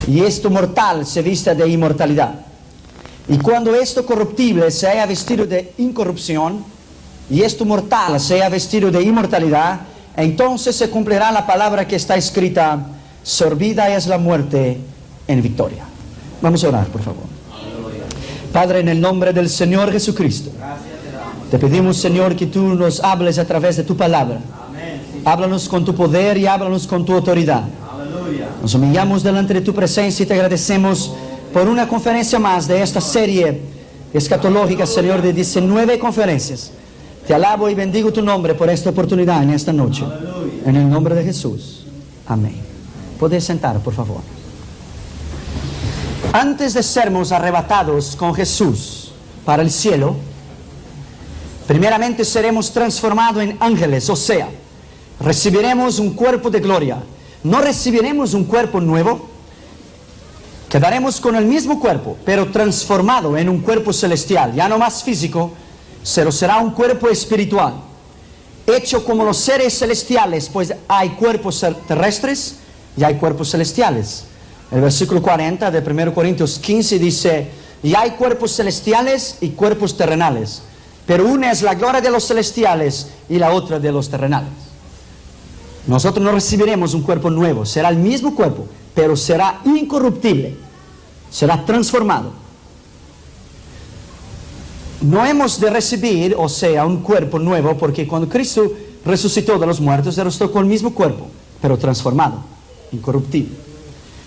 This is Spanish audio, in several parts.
y esto mortal se vista de inmortalidad. Y cuando esto corruptible se haya vestido de incorrupción, y esto mortal se haya vestido de inmortalidad, entonces se cumplirá la palabra que está escrita: sorbida es la muerte en victoria. Vamos a orar, por favor. Padre, en el nombre del Señor Jesucristo, te pedimos, Señor, que tú nos hables a través de tu palabra. Háblanos con tu poder y háblanos con tu autoridad. Nos humillamos delante de tu presencia y te agradecemos por una conferencia más de esta serie escatológica, Señor, de 19 conferencias. Te alabo y bendigo tu nombre por esta oportunidad en esta noche. En el nombre de Jesús. Amén. Podéis sentar, por favor. Antes de sermos arrebatados con Jesús para el cielo, primeramente seremos transformados en ángeles, o sea, recibiremos un cuerpo de gloria. No recibiremos un cuerpo nuevo, quedaremos con el mismo cuerpo, pero transformado en un cuerpo celestial, ya no más físico, pero será un cuerpo espiritual, hecho como los seres celestiales, pues hay cuerpos terrestres y hay cuerpos celestiales. El versículo 40 de 1 Corintios 15 dice: y hay cuerpos celestiales y cuerpos terrenales, pero una es la gloria de los celestiales y la otra de los terrenales. Nosotros no recibiremos un cuerpo nuevo, será el mismo cuerpo, pero será incorruptible, será transformado. No hemos de recibir, o sea, un cuerpo nuevo, porque cuando Cristo resucitó de los muertos, resucitó con el mismo cuerpo, pero transformado, incorruptible.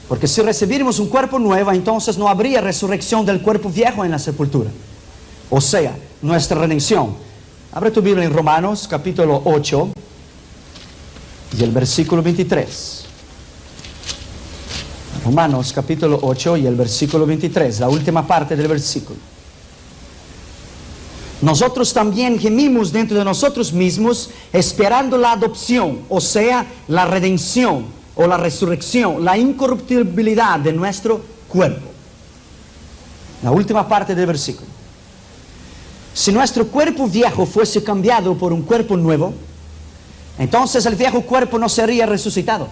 Porque si recibiremos un cuerpo nuevo, entonces no habría resurrección del cuerpo viejo en la sepultura. O sea, nuestra redención. Abre tu Biblia en Romanos, capítulo 8, y el versículo 23. Romanos, capítulo 8, y el versículo 23, la última parte del versículo. Nosotros también gemimos dentro de nosotros mismos, esperando la adopción, o sea, la redención, o la resurrección, la incorruptibilidad de nuestro cuerpo. La última parte del versículo. Si nuestro cuerpo viejo fuese cambiado por un cuerpo nuevo, entonces el viejo cuerpo no sería resucitado.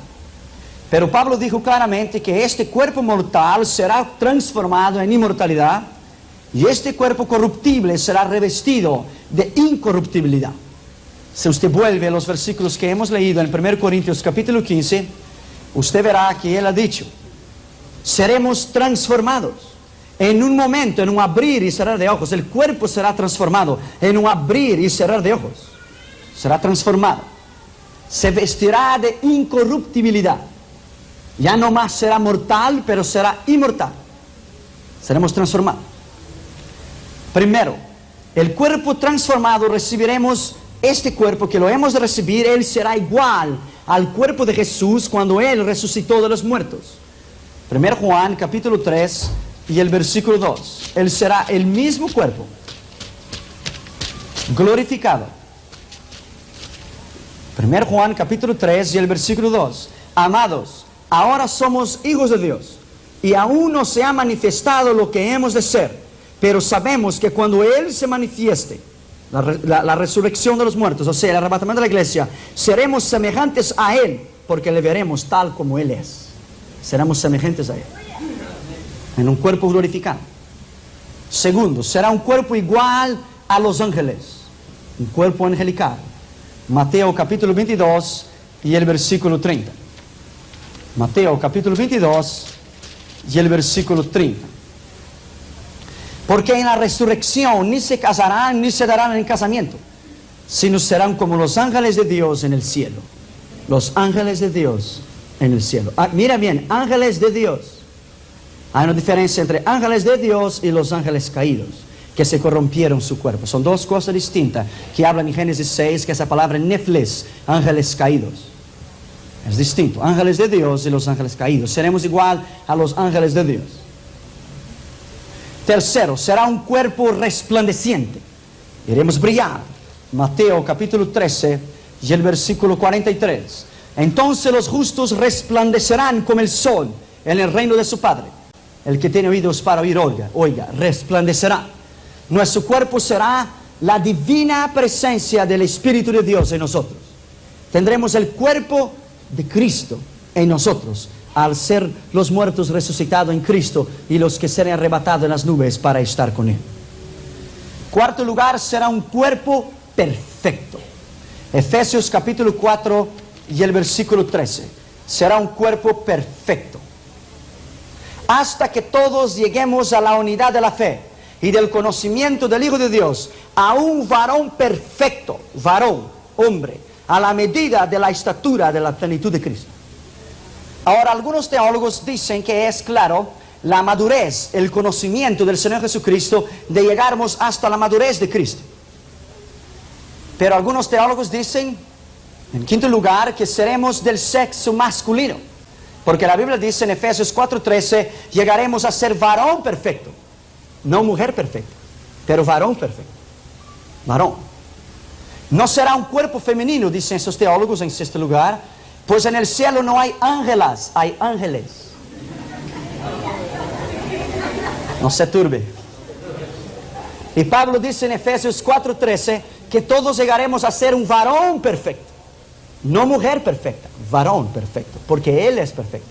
Pero Pablo dijo claramente que este cuerpo mortal será transformado en inmortalidad, y este cuerpo corruptible será revestido de incorruptibilidad. Si usted vuelve a los versículos que hemos leído en 1 Corintios capítulo 15, usted verá que él ha dicho: seremos transformados en un momento, en un abrir y cerrar de ojos. El cuerpo será transformado en un abrir y cerrar de ojos. Será transformado. Se vestirá de incorruptibilidad. Ya no más será mortal, pero será inmortal. Seremos transformados. Primero, el cuerpo transformado, recibiremos este cuerpo que lo hemos de recibir. Él será igual al cuerpo de Jesús cuando Él resucitó de los muertos. 1 Juan capítulo 3 y el versículo 2. Él será el mismo cuerpo, glorificado. 1 Juan capítulo 3 y el versículo 2. Amados, ahora somos hijos de Dios, y aún no se ha manifestado lo que hemos de ser. Pero sabemos que cuando Él se manifieste, la resurrección de los muertos, o sea, el arrebatamiento de la iglesia, seremos semejantes a Él, porque le veremos tal como Él es. Seremos semejantes a Él, en un cuerpo glorificado. Segundo, será un cuerpo igual a los ángeles, un cuerpo angelical. Mateo capítulo 22 y el versículo 30. Mateo capítulo 22 y el versículo 30. Porque en la resurrección ni se casarán ni se darán en casamiento, sino serán como los ángeles de Dios en el cielo. Los ángeles de Dios en el cielo. Mira bien, ángeles de Dios. Hay una diferencia entre ángeles de Dios y los ángeles caídos, que se corrompieron su cuerpo. Son dos cosas distintas que hablan en Génesis 6, que esa palabra nefles, ángeles caídos. Es distinto, ángeles de Dios y los ángeles caídos. Seremos igual a los ángeles de Dios. Tercero, será un cuerpo resplandeciente. Iremos brillar. Mateo capítulo 13 y el versículo 43. Entonces los justos resplandecerán como el sol en el reino de su Padre. El que tiene oídos para oír, oiga, resplandecerá. Nuestro cuerpo será la divina presencia del Espíritu de Dios en nosotros. Tendremos el cuerpo de Cristo en nosotros. al ser los muertos resucitados en Cristo y los que serán arrebatados en las nubes para estar con Él. Cuarto lugar, será un cuerpo perfecto. Efesios capítulo 4 y el versículo 13. Será un cuerpo perfecto. Hasta que todos lleguemos a la unidad de la fe y del conocimiento del Hijo de Dios, a un varón perfecto, varón, hombre, a la medida de la estatura de la plenitud de Cristo. Ahora, algunos teólogos dicen que es claro la madurez, el conocimiento del Señor Jesucristo, de llegarmos hasta la madurez de Cristo. Pero algunos teólogos dicen, en quinto lugar, que seremos del sexo masculino. Porque la Biblia dice en Efesios 4:13, llegaremos a ser varón perfecto. No mujer perfecta, pero varón perfecto. Varón. No será un cuerpo femenino, dicen esos teólogos en sexto lugar, pues en el cielo no hay ángelas, hay ángeles. No se turbe. Y Pablo dice en Efesios 4:13 que todos llegaremos a ser un varón perfecto. No mujer perfecta, varón perfecto, porque Él es perfecto.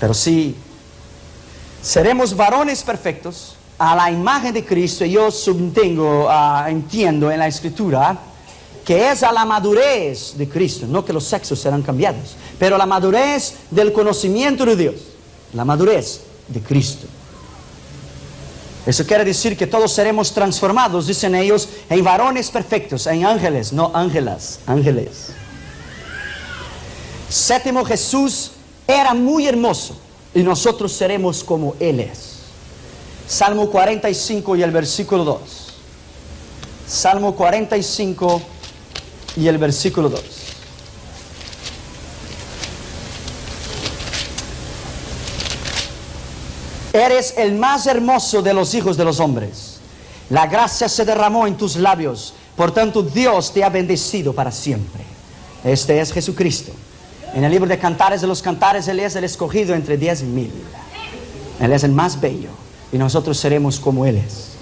Pero si seremos varones perfectos a la imagen de Cristo, yo entiendo en la Escritura que es a la madurez de Cristo, no que los sexos serán cambiados, pero la madurez del conocimiento de Dios, la madurez de Cristo. Eso quiere decir que todos seremos transformados, dicen ellos, en varones perfectos, en ángeles, no ángelas, ángeles. Séptimo, Jesús era muy hermoso y nosotros seremos como Él es. Salmo 45 y el versículo 2. Salmo 45 y el versículo 2. Eres el más hermoso de los hijos de los hombres. La gracia se derramó en tus labios. Por tanto, Dios te ha bendecido para siempre. Este es Jesucristo. En el libro de Cantares de los Cantares, Él es el escogido entre 10,000. Él es el más bello. Y nosotros seremos como Él es.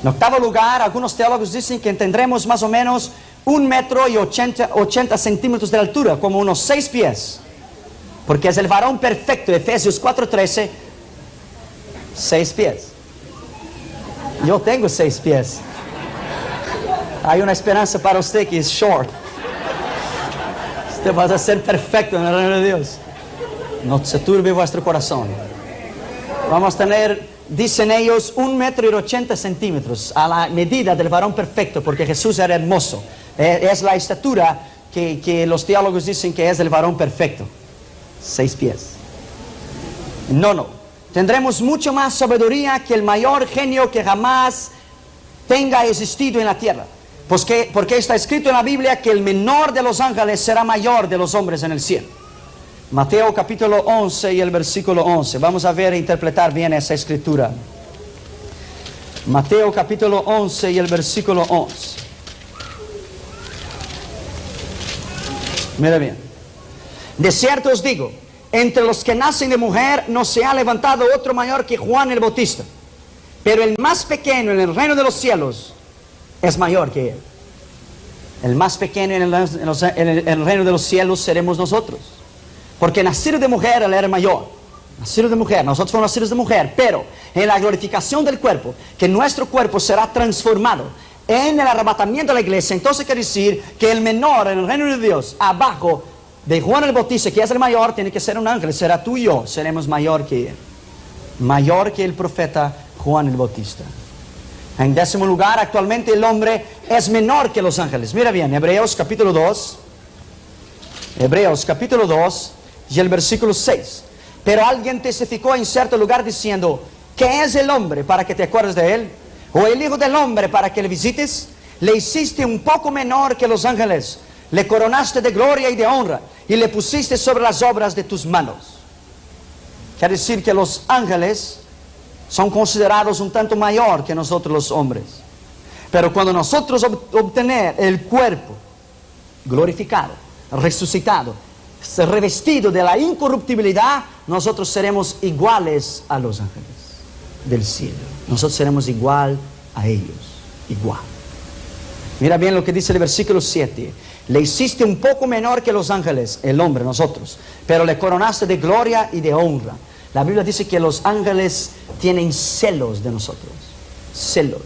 En octavo lugar, algunos teólogos dicen que tendremos más o menos 1,80 m de altura, como unos 6 pies. Porque es el varón perfecto, Efesios 4:13. 6 pies. Yo tengo 6 pies. Hay una esperanza para usted que es short. Usted va a ser perfecto en el reino de Dios. No se turbe vuestro corazón. Vamos a tener, dicen ellos, 1,80 m a la medida del varón perfecto, porque Jesús era hermoso. Es la estatura que los teólogos dicen que es el varón perfecto. 6 pies. No. Tendremos mucho más sabiduría que el mayor genio que jamás tenga existido en la tierra. Porque está escrito en la Biblia que el menor de los ángeles será mayor de los hombres en el cielo. Mateo capítulo 11 y el versículo 11. Vamos a ver e interpretar bien esa escritura. Mateo capítulo 11 y el versículo 11. Mira bien. De cierto os digo, entre los que nacen de mujer no se ha levantado otro mayor que Juan el Bautista. Pero el más pequeño en el reino de los cielos es mayor que él. El más pequeño en el reino de los cielos seremos nosotros. Porque nacido de mujer, él era mayor. Nacido de mujer, nosotros somos nacidos de mujer. Pero en la glorificación del cuerpo, que nuestro cuerpo será transformado en el arrebatamiento de la iglesia, entonces quiere decir que el menor en el reino de Dios, abajo de Juan el Bautista, que es el mayor, tiene que ser un ángel. Será tú y yo, seremos mayor que él. Mayor que el profeta Juan el Bautista. En décimo lugar, actualmente el hombre es menor que los ángeles. Mira bien, Hebreos capítulo 2. Hebreos capítulo 2 y el versículo 6. Pero alguien testificó en cierto lugar diciendo, ¿qué es el hombre para que te acuerdes de él? ¿O el hijo del hombre para que le visites? Le hiciste un poco menor que los ángeles. Le coronaste de gloria y de honra y le pusiste sobre las obras de tus manos. Quiere decir que los ángeles son considerados un tanto mayor que nosotros los hombres. Pero cuando nosotros obtener el cuerpo glorificado, resucitado, revestido de la incorruptibilidad, nosotros seremos iguales a los ángeles del cielo. Nosotros seremos igual a ellos, igual. Mira bien lo que dice el versículo 7. Le hiciste un poco menor que los ángeles, el hombre, nosotros, pero le coronaste de gloria y de honra. La Biblia dice que los ángeles tienen celos de nosotros, celos,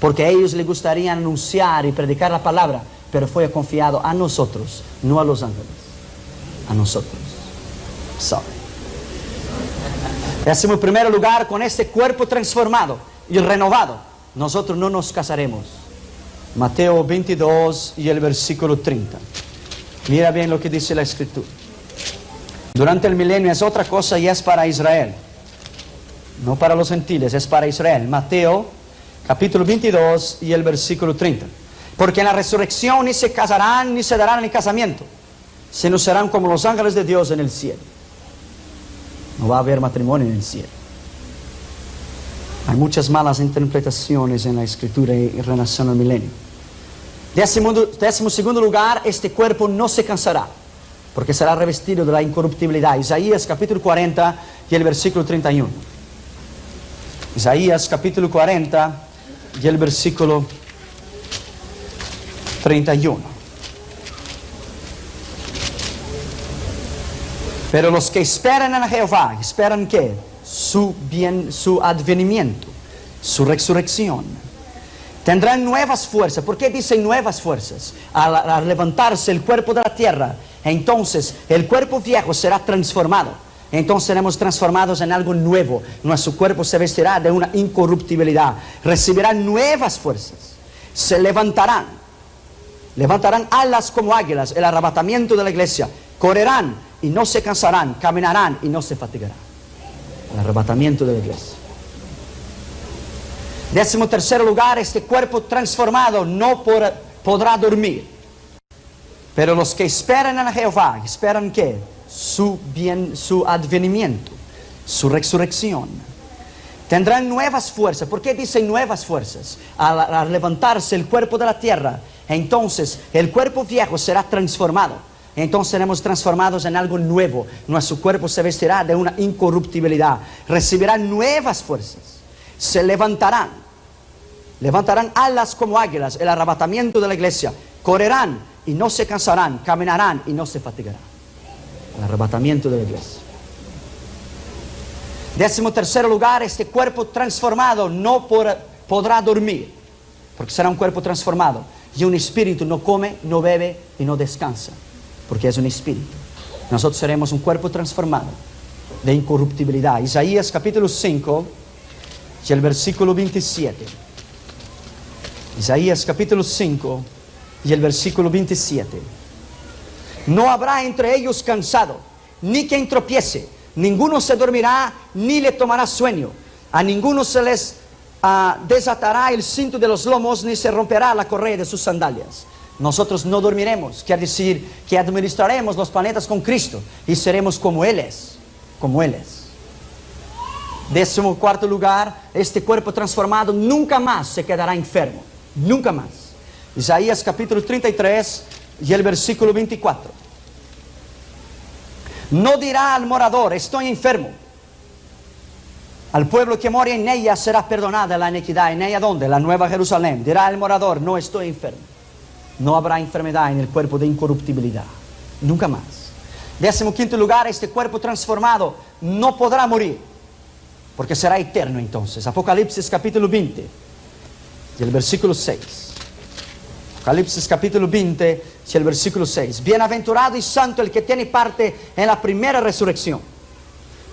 porque a ellos les gustaría anunciar y predicar la palabra, pero fue confiado a nosotros, no a los ángeles, a nosotros. Sorry. 11º lugar, con este cuerpo transformado y renovado, nosotros no nos casaremos. Mateo 22 y el versículo 30. Mira bien lo que dice la Escritura. Durante el milenio es otra cosa y es para Israel. No para los gentiles, es para Israel. Mateo capítulo 22 y el versículo 30. Porque en la resurrección ni se casarán ni se darán en casamiento, sino serán como los ángeles de Dios en el cielo. No va a haber matrimonio en el cielo. Hay muchas malas interpretaciones en la Escritura en relación al milenio. 12º lugar, este cuerpo no se cansará, porque será revestido de la incorruptibilidad. Isaías capítulo 40 y el versículo 31. Isaías capítulo 40 y el versículo 31. Pero los que esperan en Jehová, ¿esperan qué? Su advenimiento, su resurrección. Tendrán nuevas fuerzas. ¿Por qué dicen nuevas fuerzas? Al levantarse el cuerpo de la tierra, entonces el cuerpo viejo será transformado. Entonces seremos transformados en algo nuevo. Nuestro cuerpo se vestirá de una incorruptibilidad. Recibirán nuevas fuerzas. Se levantarán. Levantarán alas como águilas. El arrebatamiento de la iglesia. Correrán y no se cansarán. Caminarán y no se fatigarán. El arrebatamiento de la iglesia. 13º lugar, este cuerpo transformado no podrá dormir. Pero los que esperan en Jehová, ¿esperan qué? Su advenimiento, su resurrección. Tendrán nuevas fuerzas. ¿Por qué dicen nuevas fuerzas? Al levantarse el cuerpo de la tierra, entonces el cuerpo viejo será transformado. Entonces seremos transformados en algo nuevo. Nuestro cuerpo se vestirá de una incorruptibilidad. Recibirán nuevas fuerzas. Se levantarán. Levantarán alas como águilas. El arrebatamiento de la iglesia. Correrán y no se cansarán. Caminarán y no se fatigarán. El arrebatamiento de la iglesia. 13º lugar, este cuerpo transformado no podrá dormir. Porque será un cuerpo transformado. Y un espíritu no come, no bebe y no descansa. Porque es un espíritu. Nosotros seremos un cuerpo transformado de incorruptibilidad. Isaías capítulo 5 y el versículo 27. Isaías capítulo 5 y el versículo 27. No habrá entre ellos cansado, ni quien tropiece. Ninguno se dormirá, ni le tomará sueño. A ninguno se les desatará el cinto de los lomos, ni se romperá la correa de sus sandalias. Nosotros no dormiremos, quiere decir que administraremos los planetas con Cristo y seremos como Él es, como Él es. 14º lugar, este cuerpo transformado nunca más se quedará enfermo, nunca más. Isaías capítulo 33 y el versículo 24. No dirá al morador, estoy enfermo. Al pueblo que mora en ella será perdonada la iniquidad. ¿En ella dónde? La Nueva Jerusalén. Dirá al morador, no estoy enfermo. No habrá enfermedad en el cuerpo de incorruptibilidad. Nunca más. 15º lugar, este cuerpo transformado no podrá morir. Porque será eterno entonces. Apocalipsis capítulo 20. Y el versículo 6. Apocalipsis capítulo 20 y el versículo 6. Bienaventurado y santo el que tiene parte en la primera resurrección.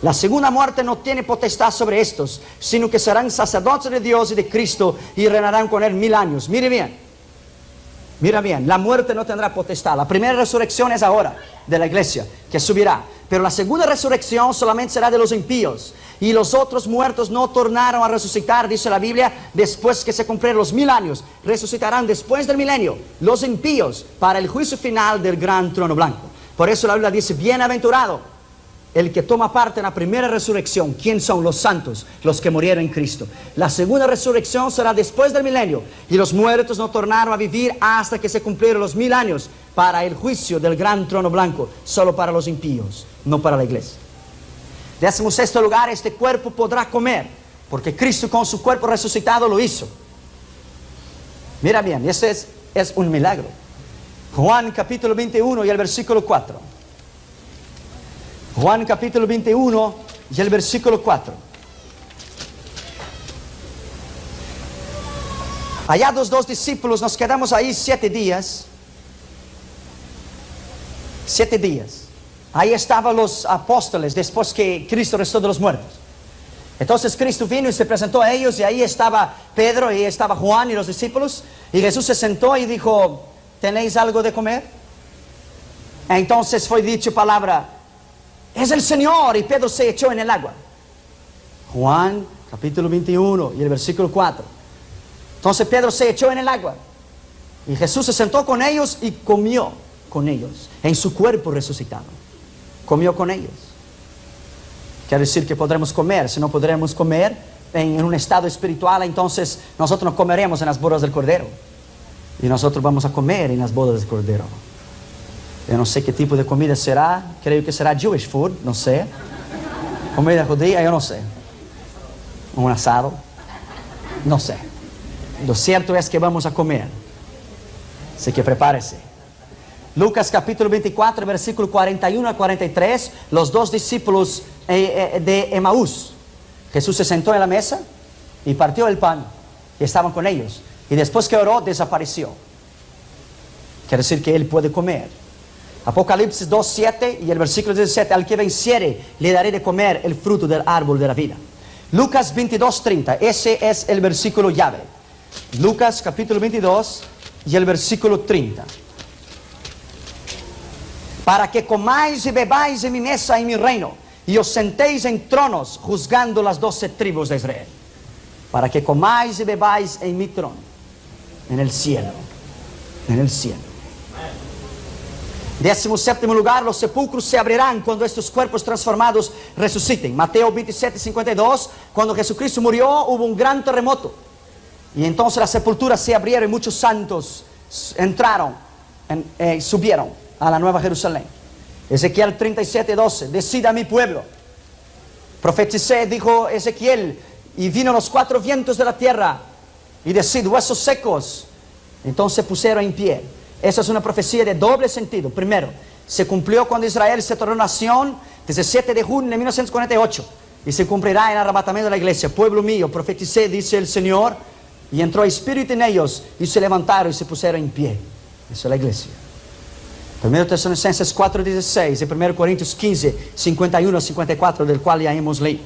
La segunda muerte no tiene potestad sobre estos, sino que serán sacerdotes de Dios y de Cristo y reinarán con Él 1000 años. Mire bien. Mira bien, la muerte no tendrá potestad. La primera resurrección es ahora de la iglesia, que subirá. Pero la segunda resurrección solamente será de los impíos. Y los otros muertos no tornaron a resucitar, dice la Biblia, después que se cumplieron los 1000 años. Resucitarán después del milenio los impíos para el juicio final del gran trono blanco. Por eso la Biblia dice, bienaventurado el que toma parte en la primera resurrección. ¿Quién son? Los santos, los que murieron en Cristo. La segunda resurrección será después del milenio. Y los muertos no tornaron a vivir hasta que se cumplieron los 1000 años para el juicio del gran trono blanco. Solo para los impíos, no para la iglesia. 16º lugar, este cuerpo podrá comer. Porque Cristo con su cuerpo resucitado lo hizo. Mira bien, ese es un milagro. Juan capítulo 21 y el versículo 4. Juan capítulo 21 y el versículo 4. Hallados dos discípulos, nos quedamos ahí 7 días. 7 días. Ahí estaban los apóstoles después que Cristo resucitó de los muertos. Entonces Cristo vino y se presentó a ellos, y ahí estaba Pedro y estaba Juan y los discípulos. Y Jesús se sentó y dijo: ¿tenéis algo de comer? Entonces fue dicho palabra: es el Señor. Y Pedro se echó en el agua. Juan capítulo 21 y el versículo 4. Entonces Pedro se echó en el agua, y Jesús se sentó con ellos y comió con ellos, en su cuerpo resucitado. Comió con ellos. Quiere decir que podremos comer. Si no podremos comer en un estado espiritual, entonces nosotros no comeremos en las bodas del Cordero. Y nosotros vamos a comer en las bodas del Cordero. Yo no sé qué tipo de comida será. Creo que será Jewish food, no sé. Comida judía, yo no sé. Un asado, no sé. Lo cierto es que vamos a comer. Así que prepárese. Lucas capítulo 24, versículo 41 a 43. Los dos discípulos de Emaús. Jesús se sentó en la mesa y partió el pan, y estaban con ellos. Y después que oró, desapareció. Quiere decir que Él puede comer. Apocalipsis 2:7 y el versículo 17. Al que venciere, le daré de comer el fruto del árbol de la vida. Lucas 22:30. Ese es el versículo llave. Lucas capítulo 22 y el versículo 30. Para que comáis y bebáis en mi mesa y en mi reino, y os sentéis en tronos, juzgando las 12 tribus de Israel. Para que comáis y bebáis en mi trono, en el cielo. En el cielo. 17º lugar, los sepulcros se abrirán cuando estos cuerpos transformados resuciten. Mateo 27:52. Cuando Jesucristo murió, hubo un gran terremoto. Y entonces las sepulturas se abrieron y muchos santos entraron, subieron a la Nueva Jerusalén. Ezequiel 37:12. Decid a mi pueblo. Profeticé, dijo Ezequiel, y vino los 4 vientos de la tierra, y decid: huesos secos. Entonces se pusieron en pie. Esa es una profecía de doble sentido. Primero, se cumplió cuando Israel se tornó nación, 17 de junio de 1948. Y se cumplirá en el arrebatamiento de la iglesia. Pueblo mío, profeticé, dice el Señor. Y entró espíritu en ellos, y se levantaron y se pusieron en pie. Eso es la iglesia. 1 Tesalonicenses 4:16 y 1 Corintios 15:51 a 54, del cual ya hemos leído.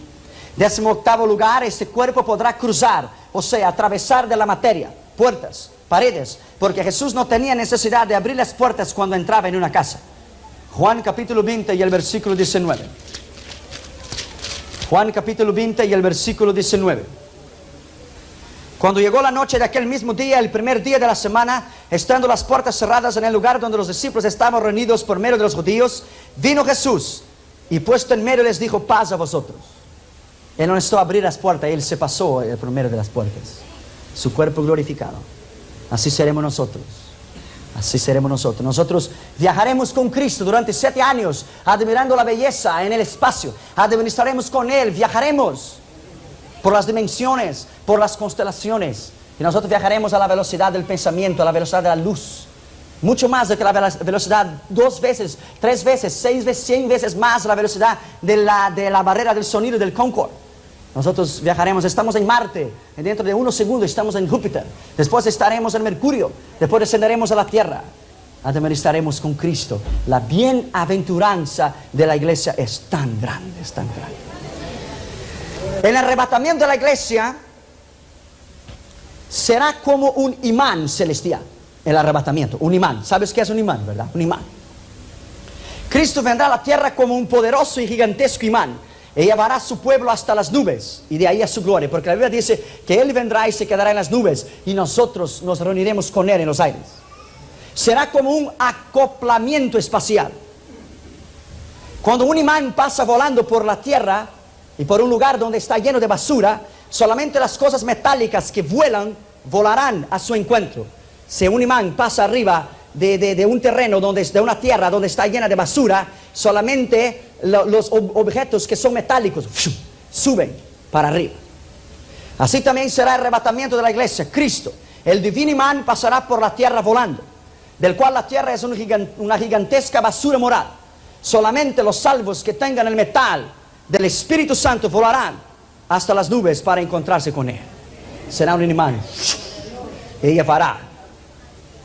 18º lugar, este cuerpo podrá cruzar, o sea, atravesar de la materia, puertas, paredes, porque Jesús no tenía necesidad de abrir las puertas cuando entraba en una casa. Juan capítulo 20 y el versículo 19. Juan capítulo 20 y el versículo 19. Cuando llegó la noche de aquel mismo día, el primer día de la semana, estando las puertas cerradas en el lugar donde los discípulos estaban reunidos por medio de los judíos, vino Jesús y puesto en medio les dijo: paz a vosotros. Él no necesitó abrir las puertas, Él se pasó por medio de las puertas. Su cuerpo glorificado. Así seremos nosotros. Así seremos nosotros. Nosotros viajaremos con Cristo durante 7 años, admirando la belleza en el espacio. Administraremos con Él, viajaremos por las dimensiones, por las constelaciones. Y nosotros viajaremos a la velocidad del pensamiento, a la velocidad de la luz. Mucho más de que la velocidad, 2 veces, 3 veces, 6 veces, 100 veces más la velocidad de la barrera del sonido del Concorde. Nosotros viajaremos, estamos en Marte, y dentro de unos segundos estamos en Júpiter. Después estaremos en Mercurio, después descenderemos a la Tierra. Administraremos con Cristo. La bienaventuranza de la iglesia es tan grande, es tan grande. El arrebatamiento de la iglesia será como un imán celestial. El arrebatamiento, un imán. ¿Sabes qué es un imán, verdad? Un imán. Cristo vendrá a la tierra como un poderoso y gigantesco imán, y llevará a su pueblo hasta las nubes, y de ahí a su gloria. Porque la Biblia dice que Él vendrá y se quedará en las nubes, y nosotros nos reuniremos con Él en los aires. Será como un acoplamiento espacial. Cuando un imán pasa volando por la tierra y por un lugar donde está lleno de basura, solamente las cosas metálicas que vuelan, volarán a su encuentro. Si un imán pasa arriba de un terreno, de una tierra donde está llena de basura, solamente los objetos que son metálicos suben para arriba. Así también será el arrebatamiento de la iglesia. Cristo, el divino imán, pasará por la tierra volando. del cual la tierra es una gigantesca basura moral. Solamente los salvos que tengan el metal del Espíritu Santo volarán hasta las nubes para encontrarse con Él. Será un imán. Ella fará.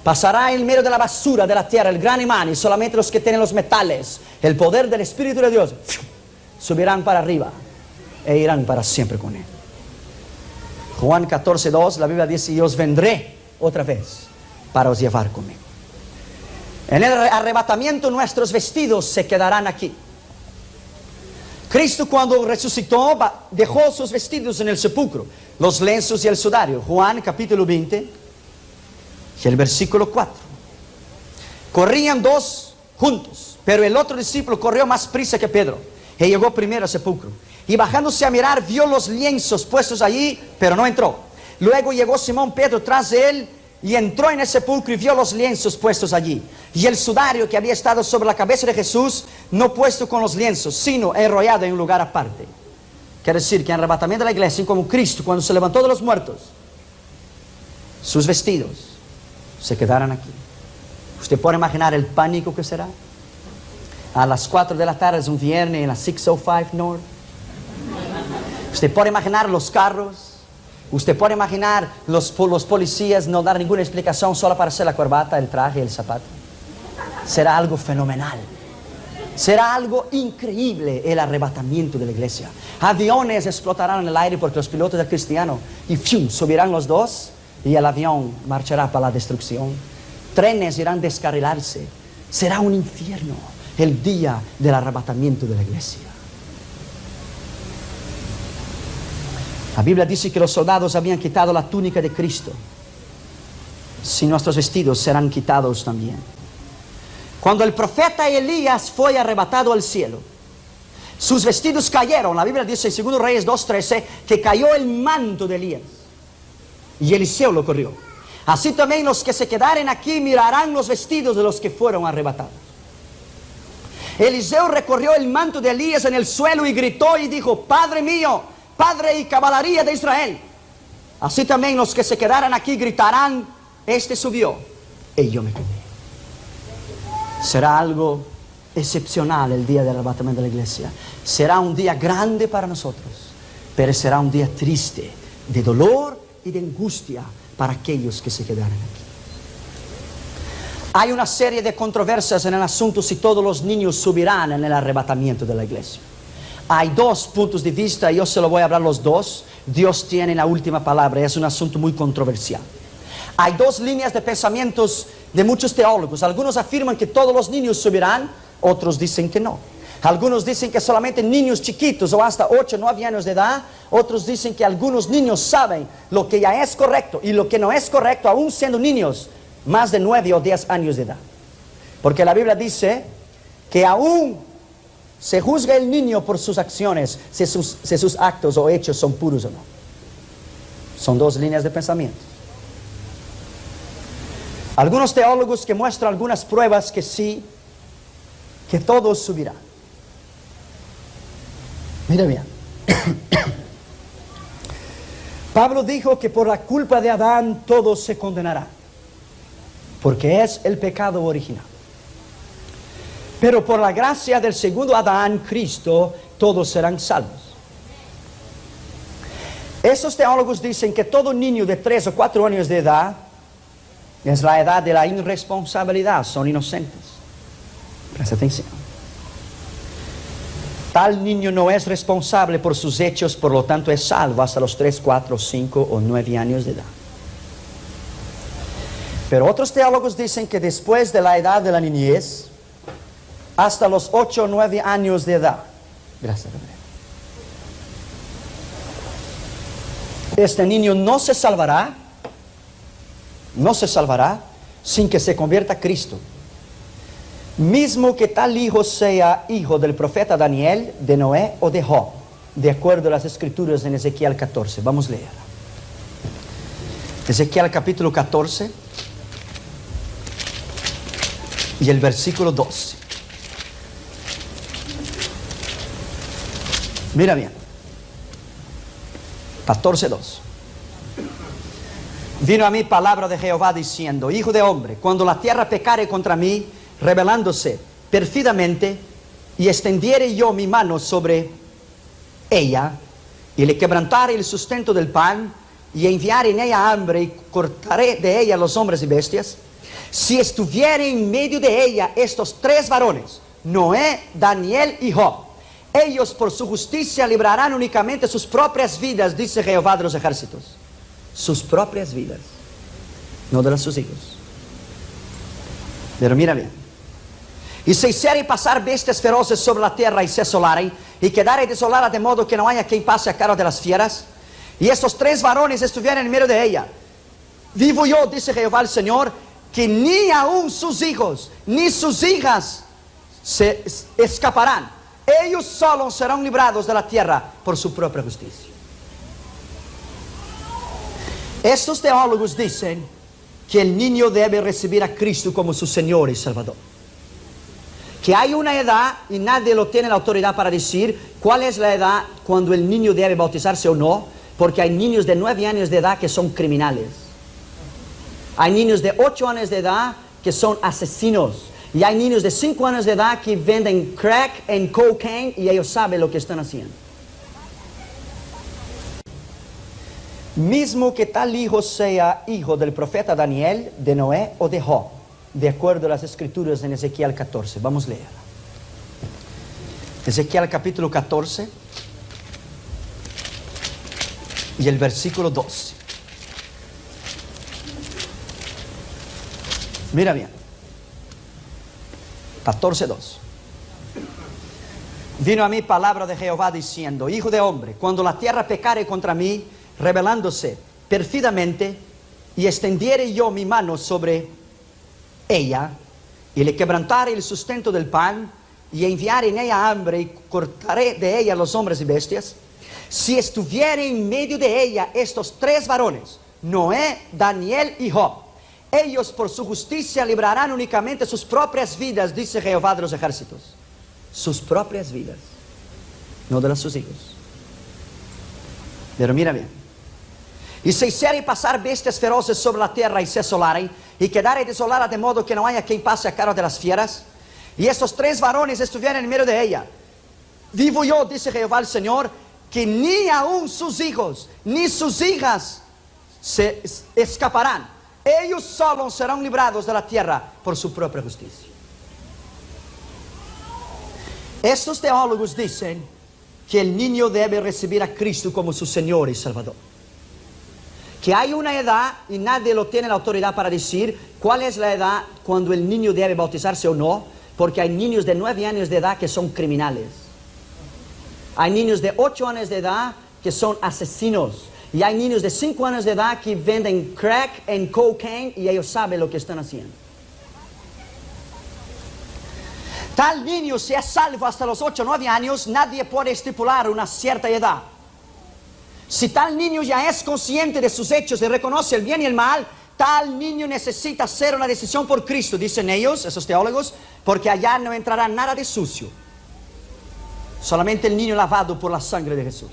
Pasará en medio de la basura de la tierra el gran imán, y solamente los que tienen los metales, el poder del Espíritu de Dios, subirán para arriba e irán para siempre con Él. Juan 14:2, la Biblia dice: y os vendré otra vez para os llevar conmigo. En el arrebatamiento nuestros vestidos se quedarán aquí. Cristo, cuando resucitó, dejó sus vestidos en el sepulcro, los lienzos y el sudario. Juan capítulo 20 y el versículo 4. Corrían dos juntos, pero el otro discípulo corrió más prisa que Pedro y llegó primero al sepulcro. Y bajándose a mirar, vio los lienzos puestos allí, pero no entró. Luego llegó Simón Pedro tras de él y entró en el sepulcro y vio los lienzos puestos allí, y el sudario que había estado sobre la cabeza de Jesús, no puesto con los lienzos, sino enrollado en un lugar aparte. Quiere decir que en el arrebatamiento de la iglesia, como Cristo, cuando se levantó de los muertos, sus vestidos se quedaron aquí. ¿Usted puede imaginar el pánico que será? A las 4 de la tarde, es un viernes, en la 605 North. Usted puede imaginar los carros. Usted puede imaginar los policías no dar ninguna explicación, solo para hacer la corbata, el traje, el zapato. Será algo fenomenal. Será algo increíble el arrebatamiento de la iglesia. Aviones explotarán en el aire porque los pilotos del cristiano, y ¡fium!, subirán los dos y el avión marchará para la destrucción. Trenes irán a descarrilarse. Será un infierno el día del arrebatamiento de la iglesia. La Biblia dice que los soldados habían quitado la túnica de Cristo. Si nuestros vestidos serán quitados también. Cuando el profeta Elías fue arrebatado al cielo, sus vestidos cayeron. La Biblia dice en 2 Reyes 2:13 que cayó el manto de Elías y Eliseo lo corrió. Así también los que se quedaren aquí mirarán los vestidos de los que fueron arrebatados. Eliseo recorrió el manto de Elías en el suelo y gritó y dijo: Padre mío, Padre y caballería de Israel. Así también los que se quedaran aquí gritarán: este subió y yo me quedé. Será algo excepcional el día del arrebatamiento de la iglesia. Será un día grande para nosotros, pero será un día triste, de dolor y de angustia para aquellos que se quedaran aquí. Hay una serie de controversias en el asunto si todos los niños subirán en el arrebatamiento de la iglesia. Hay dos puntos de vista y yo se lo voy a hablar los dos. Dios tiene la última palabra, es un asunto muy controversial. Hay dos líneas de pensamientos de muchos teólogos. Algunos afirman que todos los niños subirán, otros dicen que no. Algunos dicen que solamente niños chiquitos o hasta 8 o 9 años de edad. Otros dicen que algunos niños saben lo que ya es correcto y lo que no es correcto, aún siendo niños más de 9 o 10 años de edad. Porque la Biblia dice que aún se juzga el niño por sus acciones, si sus actos o hechos son puros o no. Son dos líneas de pensamiento. Algunos teólogos que muestran algunas pruebas que sí, que todos subirán. Mira bien. Pablo dijo que por la culpa de Adán todos se condenarán, porque es el pecado original. Pero por la gracia del segundo Adán, Cristo, todos serán salvos. Esos teólogos dicen que todo niño de 3 o 4 años de edad es la edad de la irresponsabilidad, son inocentes. Presta atención. Tal niño no es responsable por sus hechos, por lo tanto es salvo hasta los 3, 4, 5 o 9 años de edad. Pero otros teólogos dicen que después de la edad de la niñez, hasta los 8 o 9 años de edad, gracias, Gabriel, este niño no se salvará sin que se convierta a Cristo. Mismo que tal hijo sea hijo del profeta Daniel, de Noé o de Job, de acuerdo a las escrituras en Ezequiel 14. Vamos a leer. Ezequiel capítulo 14 y el versículo 12. Mira bien. 14:2. Vino a mí palabra de Jehová diciendo: Hijo de hombre, cuando la tierra pecare contra mí, rebelándose pérfidamente, y extendiere yo mi mano sobre ella, y le quebrantare el sustento del pan, y enviare en ella hambre, y cortaré de ella los hombres y bestias, si estuviere en medio de ella estos tres varones, Noé, Daniel y Job, ellos por su justicia librarán únicamente sus propias vidas, dice Jehová de los ejércitos. Sus propias vidas, no de las sus hijos. Pero mira bien: y se hiciere pasar bestias feroces sobre la tierra, y se asolare, y quedare desolada, de modo que no haya quien pase a cara de las fieras, y estos tres varones estuvieran en medio de ella, vivo yo, dice Jehová el Señor, que ni aun sus hijos ni sus hijas se escaparán. Ellos solos serán librados de la tierra por su propia justicia. Estos teólogos dicen que el niño debe recibir a Cristo como su Señor y Salvador. Que hay una edad, y nadie lo tiene la autoridad para decir cuál es la edad cuando el niño debe bautizarse o no, porque hay niños de 9 años de edad que son criminales. Hay niños de 8 años de edad que son asesinos. Y hay niños de 5 años de edad que venden crack y cocaine, y ellos saben lo que están haciendo. Mismo que tal hijo sea hijo del profeta Daniel, de Noé o de Job, de acuerdo a las escrituras en Ezequiel 14. Vamos a leer. Ezequiel capítulo 14 y el versículo 12. Mira bien. 14:2. Vino a mí palabra de Jehová diciendo: Hijo de hombre, cuando la tierra pecare contra mí, rebelándose pérfidamente, y extendiere yo mi mano sobre ella, y le quebrantare el sustento del pan, y enviare en ella hambre, y cortaré de ella los hombres y bestias, si estuviere en medio de ella estos tres varones, Noé, Daniel y Job, ellos por su justicia librarán únicamente sus propias vidas, dice Jehová de los ejércitos. Sus propias vidas, no de las sus hijos. Pero mira bien: y se hiciere pasar bestias feroces sobre la tierra, y se asolare, y quedare desolada, de modo que no haya quien pase a cara de las fieras, y estos tres varones estuvieran en medio de ella, vivo yo, dice Jehová el Señor, que ni aun sus hijos ni sus hijas se escaparán. Ellos solos serán librados de la tierra por su propia justicia. Estos teólogos dicen que el niño debe recibir a Cristo como su Señor y Salvador. Que hay una edad, y nadie lo tiene la autoridad para decir cuál es la edad cuando el niño debe bautizarse o no, porque hay niños de 9 años de edad que son criminales. Hay niños de 8 años de edad que son asesinos. Y hay niños de 5 años de edad que venden crack y cocaine, y ellos saben lo que están haciendo. Tal niño sea salvo hasta los 8 o 9 años, nadie puede estipular una cierta edad. Si tal niño ya es consciente de sus hechos y reconoce el bien y el mal, tal niño necesita hacer una decisión por Cristo, dicen ellos, esos teólogos, porque allá no entrará nada de sucio. Solamente el niño lavado por la sangre de Jesús.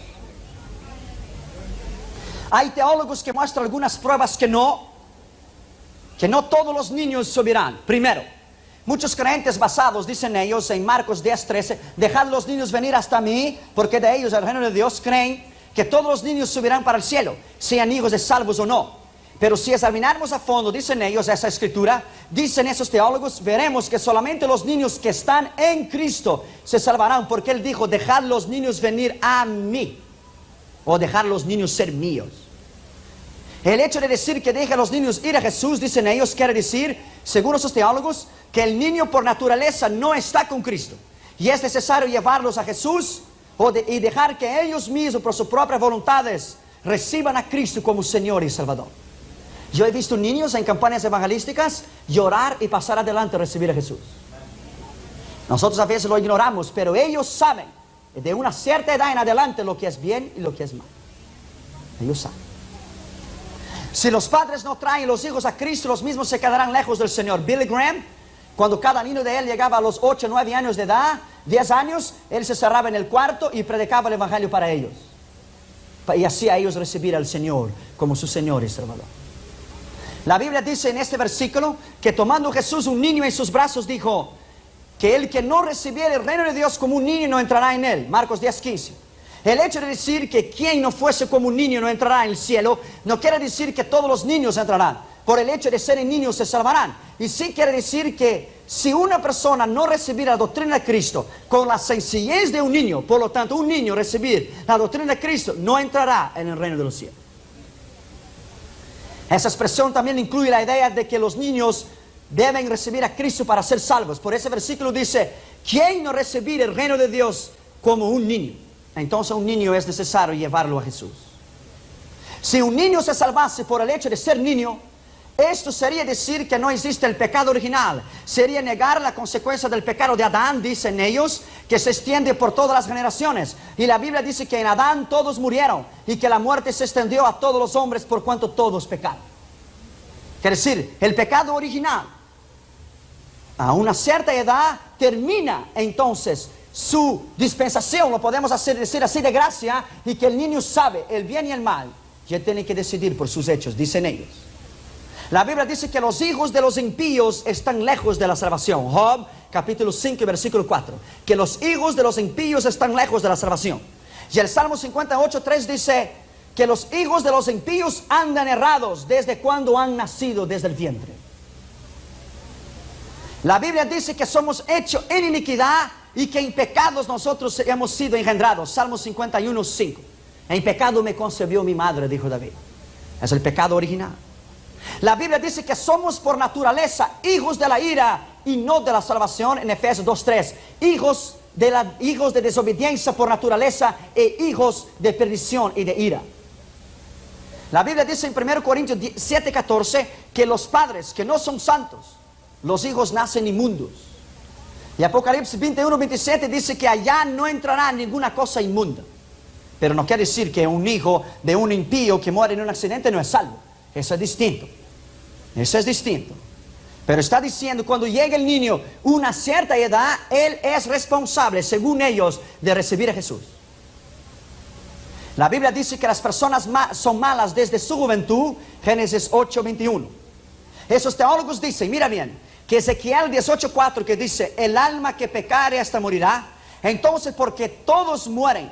Hay teólogos que muestran algunas pruebas que no todos los niños subirán. Primero, muchos creyentes basados, dicen ellos, en Marcos 10:13, dejad los niños venir hasta mí, porque de ellos el reino de Dios, creen que todos los niños subirán para el cielo, sean hijos de salvos o no. Pero si examinamos a fondo, dicen ellos, esa escritura, dicen esos teólogos, veremos que solamente los niños que están en Cristo se salvarán, porque Él dijo: dejad los niños venir a mí, o dejar los niños ser míos. El hecho de decir que deja a los niños ir a Jesús, dicen ellos, quiere decir, según esos teólogos, que el niño por naturaleza no está con Cristo, y es necesario llevarlos a Jesús y dejar que ellos mismos, por sus propias voluntades, reciban a Cristo como Señor y Salvador. Yo he visto niños en campañas evangelísticas llorar y pasar adelante a recibir a Jesús. Nosotros a veces lo ignoramos, pero ellos saben de una cierta edad en adelante lo que es bien y lo que es mal. Ellos saben. Si los padres no traen los hijos a Cristo, los mismos se quedarán lejos del Señor. Billy Graham, cuando cada niño de él llegaba a los 8 o 9 años de edad, 10 años, él se cerraba en el cuarto y predicaba el evangelio para ellos. Y así a ellos recibir al Señor como su Señor y Salvador. La Biblia dice en este versículo que tomando Jesús un niño en sus brazos dijo que el que no recibiera el reino de Dios como un niño no entrará en él. Marcos 10:15. El hecho de decir que quien no fuese como un niño no entrará en el cielo no quiere decir que todos los niños entrarán. Por el hecho de ser niños se salvarán. Y sí quiere decir que si una persona no recibiera la doctrina de Cristo con la sencillez de un niño, por lo tanto un niño recibir la doctrina de Cristo, no entrará en el reino de los cielos. Esa expresión también incluye la idea de que los niños deben recibir a Cristo para ser salvos. Por ese versículo dice, ¿quién no recibir el reino de Dios como un niño? Entonces un niño es necesario llevarlo a Jesús. Si un niño se salvase por el hecho de ser niño, esto sería decir que no existe el pecado original. Sería negar la consecuencia del pecado de Adán, dicen ellos, que se extiende por todas las generaciones. Y la Biblia dice que en Adán todos murieron y que la muerte se extendió a todos los hombres por cuanto todos pecaron. Quiere decir, el pecado original a una cierta edad termina entonces su dispensación, lo podemos decir así de gracia, y que el niño sabe el bien y el mal. Ya tiene que decidir por sus hechos, dicen ellos. La Biblia dice que los hijos de los impíos están lejos de la salvación. Job, capítulo 5, versículo 4. Que los hijos de los impíos están lejos de la salvación. Y el Salmo 58, 3 dice que los hijos de los impíos andan errados desde cuando han nacido desde el vientre. La Biblia dice que somos hechos en iniquidad y que en pecados nosotros hemos sido engendrados. Salmo 51, 5. En pecado me concebió mi madre, dijo David. Es el pecado original. La Biblia dice que somos por naturaleza hijos de la ira y no de la salvación en Efesios 2:3. Hijos de desobediencia por naturaleza e hijos de perdición y de ira. La Biblia dice en 1 Corintios 7:14 que los padres que no son santos, los hijos nacen inmundos. Y Apocalipsis 21:27 dice que allá no entrará ninguna cosa inmunda. Pero no quiere decir que un hijo de un impío que muere en un accidente no es salvo. Eso es distinto. Eso es distinto. Pero está diciendo, cuando llega el niño a una cierta edad, él es responsable, según ellos, de recibir a Jesús. La Biblia dice que las personas son malas desde su juventud, Génesis 8:21. Esos teólogos dicen, mira bien, que Ezequiel 18:4 que dice, el alma que pecare hasta morirá. Entonces, porque todos mueren,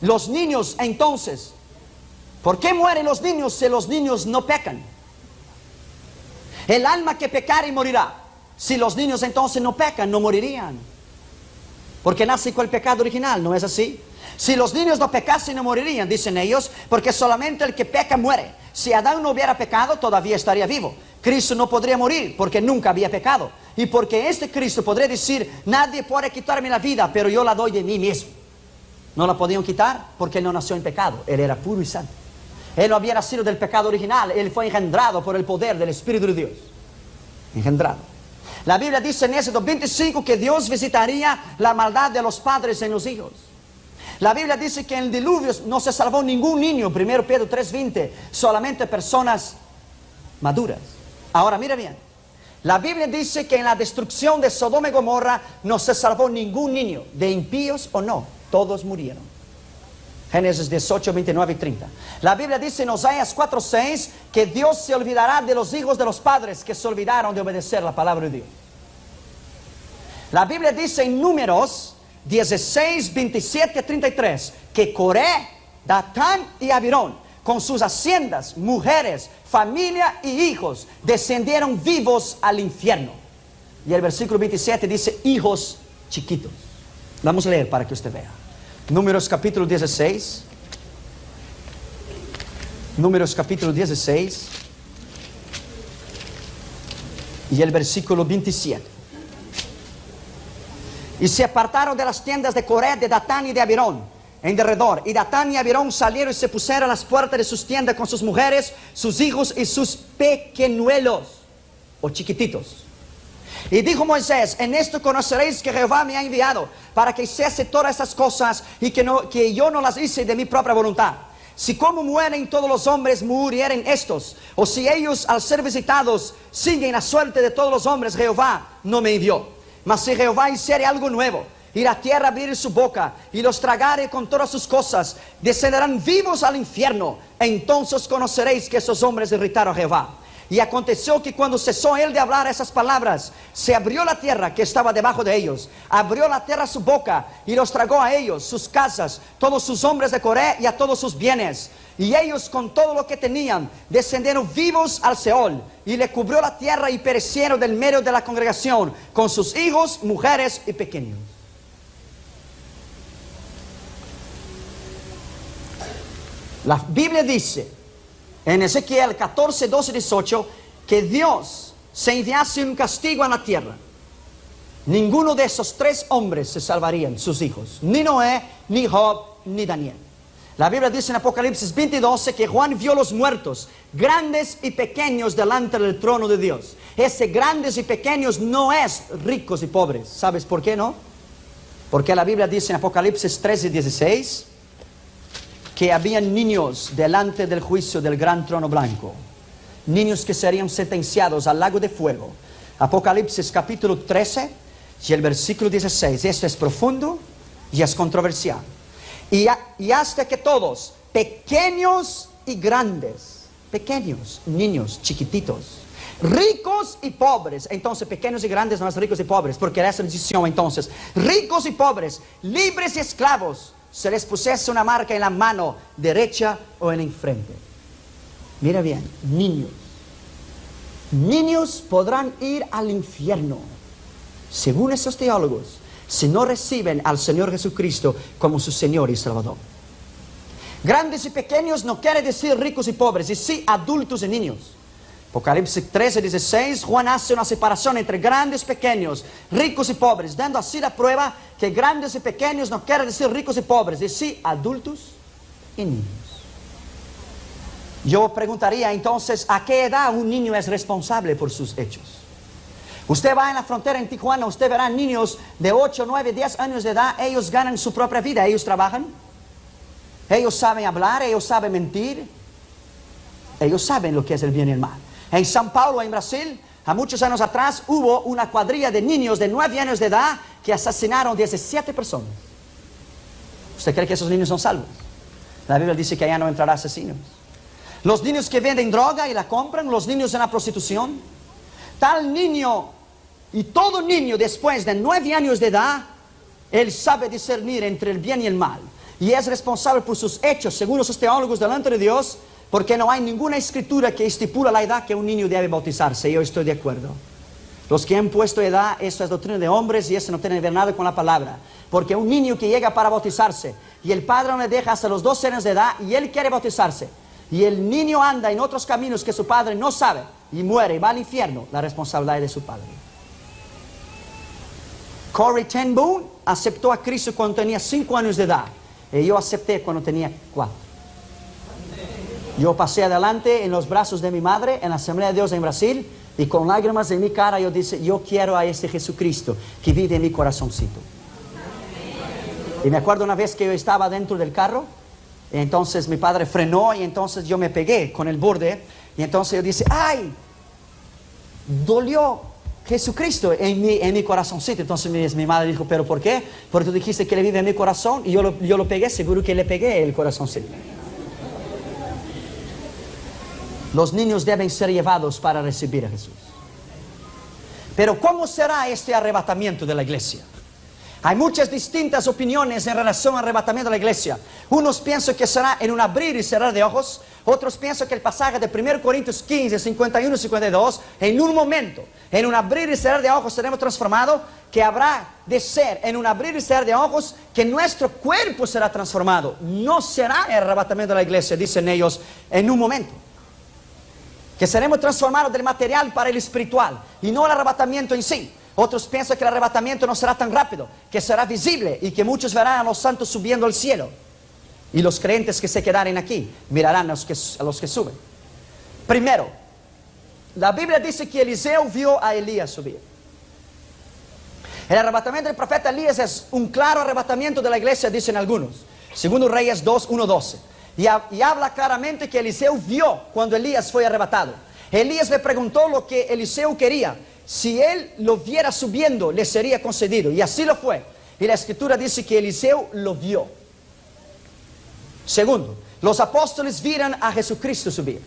los niños entonces, ¿por qué mueren los niños si los niños no pecan? El alma que pecare morirá. Si los niños entonces no pecan, no morirían. Porque nace con el pecado original, ¿no es así? Si los niños no pecasen, no morirían, dicen ellos, porque solamente el que peca muere. Si Adán no hubiera pecado, todavía estaría vivo. Cristo no podría morir, porque nunca había pecado. Y porque este Cristo podría decir, nadie puede quitarme la vida, pero yo la doy de mí mismo. No la podían quitar porque él no nació en pecado. Él era puro y santo. Él no había nacido del pecado original. Él fue engendrado por el poder del Espíritu de Dios. Engendrado. La Biblia dice en Éxodo 25 que Dios visitaría la maldad de los padres en los hijos. La Biblia dice que en el diluvio no se salvó ningún niño. 1 Pedro 3:20. Solamente personas maduras. Ahora mira bien. La Biblia dice que en la destrucción de Sodoma y Gomorra no se salvó ningún niño. De impíos o no. Todos murieron. Génesis 18, 29 y 30. La Biblia dice en Oseas 4:6 que Dios se olvidará de los hijos de los padres que se olvidaron de obedecer la palabra de Dios. La Biblia dice en Números 16, 27 a 33 que Coré, Datán y Abirón, con sus haciendas, mujeres, familia y hijos, descendieron vivos al infierno. Y el versículo 27 dice hijos chiquitos. Vamos a leer para que usted vea. Números capítulo 16. Números capítulo 16. Y el versículo 27. Y se apartaron de las tiendas de Coré, de Datán y de Abirón, en derredor. Y Datán y Abirón salieron y se pusieron a las puertas de sus tiendas con sus mujeres, sus hijos y sus pequeñuelos, o chiquititos. Y dijo Moisés, en esto conoceréis que Jehová me ha enviado para que hiciese todas estas cosas y que yo no las hice de mi propia voluntad. Si como mueren todos los hombres, murieren estos. O si ellos al ser visitados siguen la suerte de todos los hombres, Jehová no me envió. Mas si Jehová hiciere algo nuevo, y la tierra abrir su boca y los tragare con todas sus cosas, descenderán vivos al infierno. Entonces conoceréis que esos hombres irritaron a Jehová. Y aconteció que cuando cesó él de hablar esas palabras, se abrió la tierra que estaba debajo de ellos. Abrió la tierra su boca y los tragó a ellos, sus casas, todos sus hombres de Coré y a todos sus bienes. Y ellos con todo lo que tenían descendieron vivos al Seol. Y le cubrió la tierra y perecieron del medio de la congregación, con sus hijos, mujeres y pequeños. La Biblia dice en Ezequiel 14, 12, 18 que Dios se enviase un castigo a la tierra. Ninguno de esos tres hombres se salvarían, sus hijos, ni Noé, ni Job, ni Daniel. La Biblia dice en Apocalipsis 20:12 que Juan vio los muertos, grandes y pequeños, delante del trono de Dios. Ese grandes y pequeños no es ricos y pobres. ¿Sabes por qué no? Porque la Biblia dice en Apocalipsis 13:16 que habían niños delante del juicio del gran trono blanco. Niños que serían sentenciados al lago de fuego. Apocalipsis capítulo 13 y el versículo 16. Esto es profundo y es controversial. Y hasta que todos, pequeños y grandes, pequeños, niños, chiquititos, ricos y pobres. Entonces pequeños y grandes no es ricos y pobres, porque era esa decisión entonces. Ricos y pobres, libres y esclavos, se les pusiese una marca en la mano derecha o en la frente. Mira bien, niños. Niños podrán ir al infierno, según esos teólogos, si no reciben al Señor Jesucristo como su Señor y Salvador. Grandes y pequeños no quiere decir ricos y pobres, y sí adultos y niños. Apocalipsis 13:16, Juan hace una separación entre grandes y pequeños, ricos y pobres, dando así la prueba que grandes y pequeños no quiere decir ricos y pobres, y sí adultos y niños. Yo preguntaría entonces, ¿a qué edad un niño es responsable por sus hechos? Usted va en la frontera en Tijuana, usted verá niños de 8, 9, 10 años de edad, ellos ganan su propia vida, ellos trabajan, ellos saben hablar, ellos saben mentir, ellos saben lo que es el bien y el mal. En São Paulo, en Brasil, a muchos años atrás, hubo una cuadrilla de niños de 9 años de edad que asesinaron 17 personas. ¿Usted cree que esos niños son salvos? La Biblia dice que allá no entrará asesinos. Los niños que venden droga y la compran, los niños en la prostitución. Tal niño y todo niño después de 9 años de edad, él sabe discernir entre el bien y el mal. Y es responsable por sus hechos, según los teólogos delante de Dios, porque no hay ninguna escritura que estipula la edad que un niño debe bautizarse. Yo estoy de acuerdo. Los que han puesto edad, eso es doctrina de hombres y eso no tiene que ver nada con la palabra. Porque un niño que llega para bautizarse y el padre no le deja hasta los 12 años de edad y él quiere bautizarse, y el niño anda en otros caminos que su padre no sabe y muere y va al infierno, la responsabilidad es de su padre. Corrie ten Boom aceptó a Cristo cuando tenía 5 años de edad y yo acepté cuando tenía 4. Yo pasé adelante en los brazos de mi madre en la Asamblea de Dios en Brasil y con lágrimas en mi cara yo dije, yo quiero a ese Jesucristo que vive en mi corazoncito. Y me acuerdo una vez que yo estaba dentro del carro, y entonces mi padre frenó y entonces yo me pegué con el borde y entonces yo dije, ¡ay! Dolió Jesucristo en mi corazoncito. Entonces mi madre dijo, ¿pero por qué? Porque tú dijiste que Él vive en mi corazón y yo lo pegué, seguro que le pegué el corazoncito. Los niños deben ser llevados para recibir a Jesús. Pero ¿cómo será este arrebatamiento de la iglesia? Hay muchas distintas opiniones en relación al arrebatamiento de la iglesia. Unos piensan que será en un abrir y cerrar de ojos. Otros piensan que el pasaje de 1 Corintios 15, 51 y 52, en un momento, en un abrir y cerrar de ojos seremos transformados, que habrá de ser en un abrir y cerrar de ojos que nuestro cuerpo será transformado. No será el arrebatamiento de la iglesia, dicen ellos, en un momento. Que seremos transformados del material para el espiritual y no el arrebatamiento en sí. Otros piensan que el arrebatamiento no será tan rápido, que será visible y que muchos verán a los santos subiendo al cielo. Y los creyentes que se quedaren aquí mirarán a los que suben. Primero, la Biblia dice que Eliseo vio a Elías subir. El arrebatamiento del profeta Elías es un claro arrebatamiento de la iglesia, dicen algunos. Segundo Reyes 2, 1, 12. Y habla claramente que Eliseo vio cuando Elías fue arrebatado. Elías le preguntó lo que Eliseo quería. Si él lo viera subiendo, le sería concedido. Y así lo fue. Y la escritura dice que Eliseo lo vio. Segundo, los apóstoles vieron a Jesucristo subir.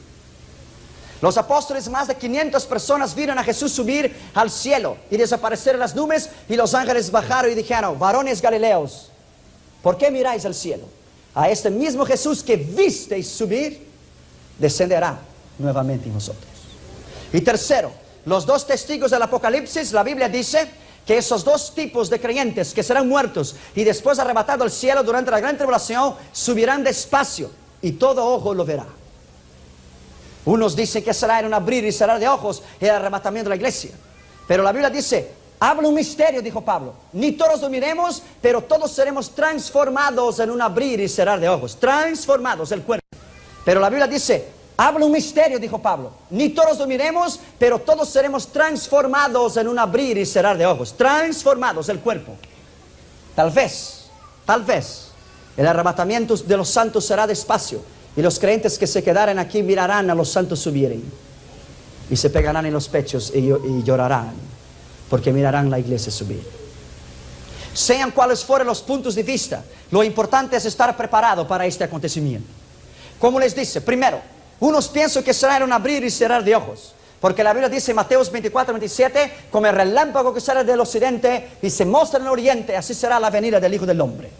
Los apóstoles, más de 500 personas, vieron a Jesús subir al cielo y desaparecer en las nubes, y los ángeles bajaron y dijeron: varones galileos, ¿por qué miráis al cielo? A este mismo Jesús que visteis subir, descenderá nuevamente en vosotros. Y tercero, los dos testigos del Apocalipsis, la Biblia dice que esos dos tipos de creyentes que serán muertos y después arrebatados al cielo durante la gran tribulación, subirán despacio y todo ojo lo verá. Unos dicen que será en un abrir y cerrar de ojos el arrebatamiento de la iglesia. Pero la Biblia dice: habla un misterio, dijo Pablo. Ni todos dormiremos, pero todos seremos transformados en un abrir y cerrar de ojos. Transformados el cuerpo. Pero la Biblia dice: habla un misterio, dijo Pablo. Ni todos dormiremos, pero todos seremos transformados en un abrir y cerrar de ojos. Transformados el cuerpo. Tal vez, el arrebatamiento de los santos será despacio. Y los creyentes que se quedaren aquí mirarán a los santos subir y se pegarán en los pechos y llorarán, porque mirarán la iglesia subir. Sean cuales fueren los puntos de vista, lo importante es estar preparado para este acontecimiento. Como les dice, primero, unos piensan que será en un abrir y cerrar de ojos, porque la Biblia dice en Mateos 24:27, como el relámpago que sale del occidente y se muestra en el oriente, así será la venida del Hijo del Hombre.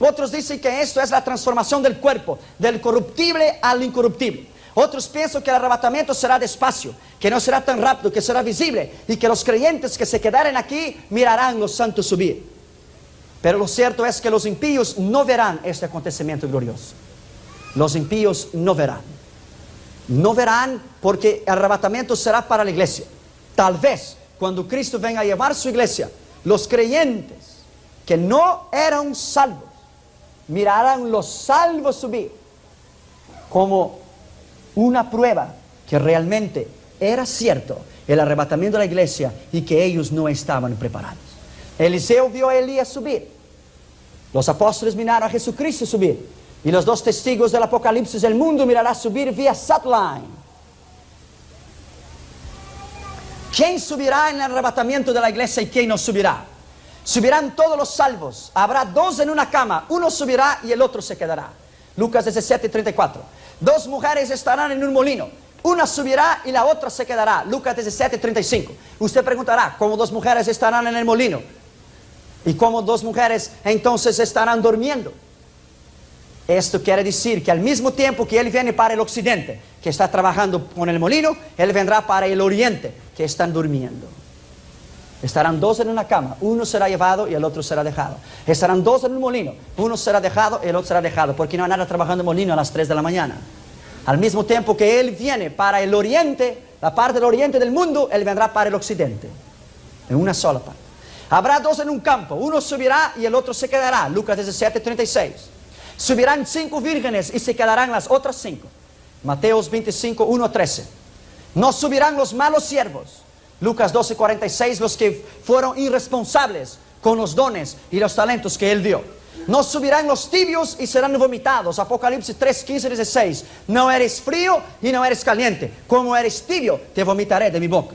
Otros dicen que esto es la transformación del cuerpo, del corruptible al incorruptible. Otros piensan que el arrebatamiento será despacio, que no será tan rápido, que será visible, y que los creyentes que se quedaren aquí mirarán los santos subir. Pero lo cierto es que los impíos no verán este acontecimiento glorioso. Los impíos no verán. No verán, porque el arrebatamiento será para la iglesia. Tal vez cuando Cristo venga a llevar su iglesia, los creyentes que no eran salvos mirarán los salvos subir como una prueba que realmente era cierto el arrebatamiento de la iglesia y que ellos no estaban preparados. Eliseo vio a Elías subir. Los apóstoles miraron a Jesucristo subir. Y los dos testigos del Apocalipsis, el mundo mirará subir vía satellite. ¿Quién subirá en el arrebatamiento de la iglesia y quién no subirá? Subirán todos los salvos. Habrá dos en una cama. Uno subirá y el otro se quedará. Lucas 17:34. Dos mujeres estarán en un molino. Una subirá y la otra se quedará. Lucas 17:35. Usted preguntará: ¿cómo dos mujeres estarán en el molino? ¿Y cómo dos mujeres entonces estarán durmiendo? Esto quiere decir que al mismo tiempo que Él viene para el occidente, que está trabajando con el molino, Él vendrá para el oriente, que están durmiendo. Estarán dos en una cama, uno será llevado y el otro será dejado. Estarán dos en un molino, uno será dejado y el otro será dejado, porque no hay nada trabajando en molino a las 3 de la mañana. Al mismo tiempo que Él viene para el oriente, la parte del oriente del mundo, Él vendrá para el occidente, en una sola parte. Habrá dos en un campo, uno subirá y el otro se quedará. Lucas 17:36. Subirán 5 vírgenes y se quedarán las otras 5. Mateos 25:1-13. No subirán los malos siervos. Lucas 12:46, los que fueron irresponsables con los dones y los talentos que Él dio. No subirán los tibios y serán vomitados. Apocalipsis 3:15-16. No eres frío y no eres caliente. Como eres tibio, te vomitaré de mi boca.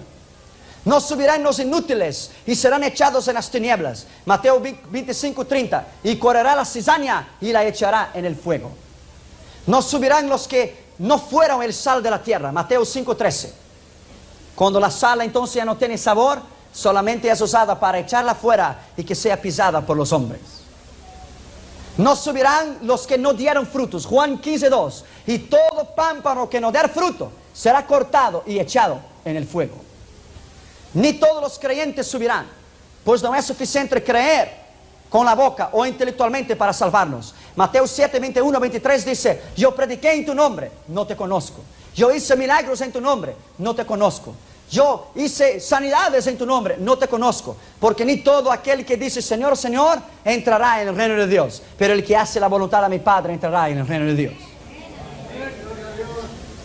No subirán los inútiles y serán echados en las tinieblas. Mateo 25:30. Y correrá la cizaña y la echará en el fuego. No subirán los que no fueron el sal de la tierra. Mateo 5:13. Cuando la sal entonces ya no tiene sabor, solamente es usada para echarla fuera y que sea pisada por los hombres. No subirán los que no dieron frutos. Juan 15:2. Y todo pámpano que no dé fruto será cortado y echado en el fuego. Ni todos los creyentes subirán, pues no es suficiente creer con la boca o intelectualmente para salvarnos. Mateo 7:21-23 dice: yo prediqué en tu nombre, no te conozco. Yo hice milagros en tu nombre, no te conozco. Yo hice sanidades en tu nombre, no te conozco. Porque ni todo aquel que dice Señor, Señor, entrará en el reino de Dios, pero el que hace la voluntad de mi Padre entrará en el reino de Dios.